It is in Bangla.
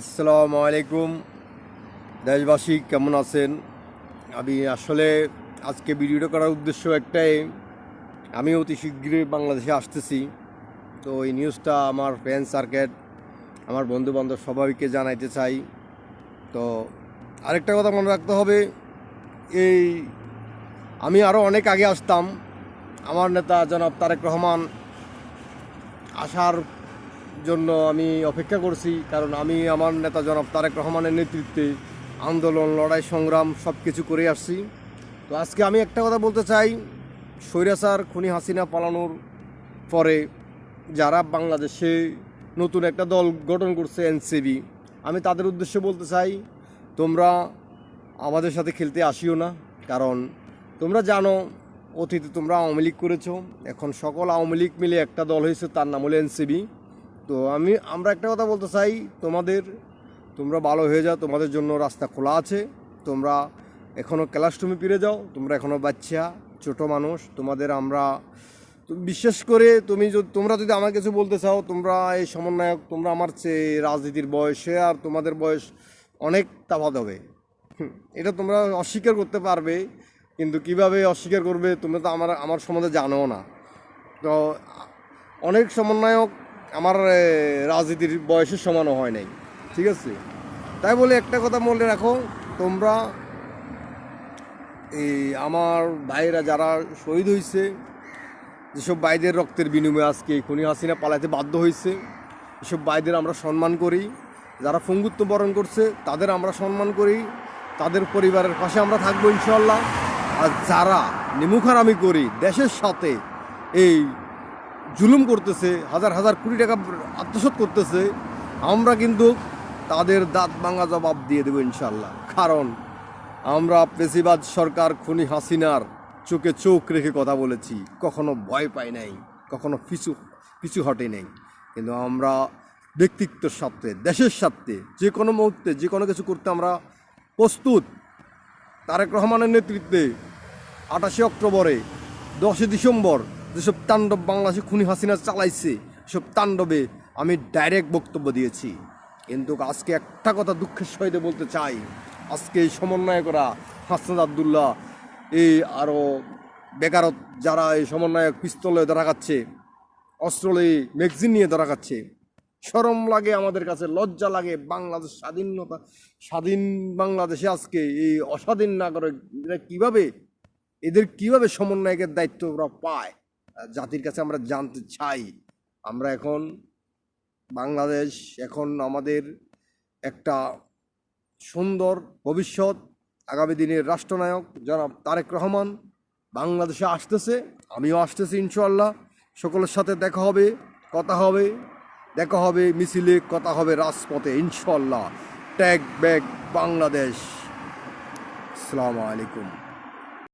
আসসালামু আলাইকুম দেশবাসী, কেমন আছেন? আমি আসলে আজকে ভিডিওটা করার উদ্দেশ্য একটাই, আমি অতি শীঘ্রই বাংলাদেশে আসতেছি। তো এই নিউজটা আমার ফ্রেন্ড সার্কেল, আমার বন্ধুবান্ধব সবাইকে জানাইতে চাই। তো আরেকটা কথা মনে রাখতে হবে, এই আমি আরও অনেক আগে আসতাম। আমার নেতা জনাব তারেক রহমান আসার জন্য আমি অপেক্ষা করছি, কারণ আমি আমার নেতা জনাব তারেক রহমানের নেতৃত্বে আন্দোলন, লড়াই, সংগ্রাম সব কিছু করে আসছি। তো আজকে আমি একটা কথা বলতে চাই, স্বৈরাচার খুনি হাসিনা পালানোর পরে যারা বাংলাদেশে নতুন একটা দল গঠন করছে এনসিবি, আমি তাদের উদ্দেশ্যে বলতে চাই, তোমরা আমাদের সাথে খেলতে আসিও না। কারণ তোমরা জানো অতীতে তোমরা আওয়ামী লীগ করেছো, এখন সকল আওয়ামী লীগ মিলে একটা দল হয়েছে, তার নাম হলো এনসিবি। তো আমরা একটা কথা বলতে চাই, তোমরা ভালো হয়ে যাও, তোমাদের জন্য রাস্তা খোলা আছে। তোমরা এখনও ক্লাসরুমে ফিরে যাও, তোমরা এখনও বাচ্চা, ছোট মানুষ। তোমাদের আমরা বিশেষ করে তোমরা যদি আমার কিছু বলতে চাও, তোমরা এই সমন্বয়ক, তোমরা আমার চেয়ে রাজনীতির বয়সে আর তোমাদের বয়স অনেক তফাৎ হবে। এটা তোমরা অস্বীকার করতে পারবে, কিন্তু কিভাবে অস্বীকার করবে তোমরা তো আমার সম্বন্ধে জানো না। তো অনেক সমন্বয়ক আমার রাজনীতির বয়সের সমানও হয় নাই, ঠিক আছে? তাই বলে একটা কথা মনে রাখো, তোমরা এই আমার ভাইয়েরা যারা শহীদ হয়েছে, যেসব ভাইদের রক্তের বিনিময়ে আজকে খুনি হাসিনা পালাতে বাধ্য হয়েছে, এসব ভাইদের আমরা সম্মান করি। যারা পঙ্গুত্ব বরণ করছে তাদের আমরা সম্মান করি, তাদের পরিবারের পাশে আমরা থাকবো ইনশাল্লাহ। আর যারা নিমুখারামি করি দেশের সাথে এই জুলুম করতেছে, হাজার হাজার কোটি টাকা আত্মসাৎ করতেছে, আমরা কিন্তু তাদের দাঁত ভাঙা জবাব দিয়ে দেবো ইনশাল্লাহ। কারণ আমরা ফ্যাসিবাদ সরকার খুনি হাসিনার চোখে চোখ রেখে কথা বলেছি, কখনো ভয় পাই নাই, কখনো পিছু হটে নাই। কিন্তু আমরা ব্যক্তিত্বের স্বার্থে, দেশের স্বার্থে যে কোনো মুহূর্তে যে কোনো কিছু করতে আমরা প্রস্তুত। তারেক রহমানের নেতৃত্বে 28 অক্টোবরে 10 ডিসেম্বর যেসব তাণ্ডব বাংলাদেশে খুনি হাসিনা চালাইছে, সব তাণ্ডবে আমি ডাইরেক্ট বক্তব্য দিয়েছি। কিন্তু আজকে একটা কথা দুঃখের সহিত বলতে চাই, আজকে এই সমন্বয়করা হাসনাত আবদুল্লাহ, এই আরও বেকারত যারা এই সমন্বয়ক পিস্তলে ধরা খাচ্ছে, অস্ত্রলে ম্যাগজিন নিয়ে ধরা খাচ্ছে, শরম লাগে আমাদের কাছে, লজ্জা লাগে। বাংলাদেশ স্বাধীন বাংলাদেশে আজকে এই অস্বাধীন নাগরিক এদের কিভাবে সমন্বয়কের দায়িত্ব ওরা পায়, জাতির কাছে আমরা জানতে চাই। আমরা এখন বাংলাদেশ, এখন আমাদের একটা সুন্দর ভবিষ্যৎ, আগামী দিনের রাষ্ট্রনায়ক জনাব তারেক রহমান বাংলাদেশে আসতেছে, আমিও আসতেছি ইনশাল্লাহ। সকলের সাথে দেখা হবে মিছিলে, কথা হবে রাজপথে ইনশাল্লাহ। Tag back Bangladesh. আসসালামু আলাইকুম।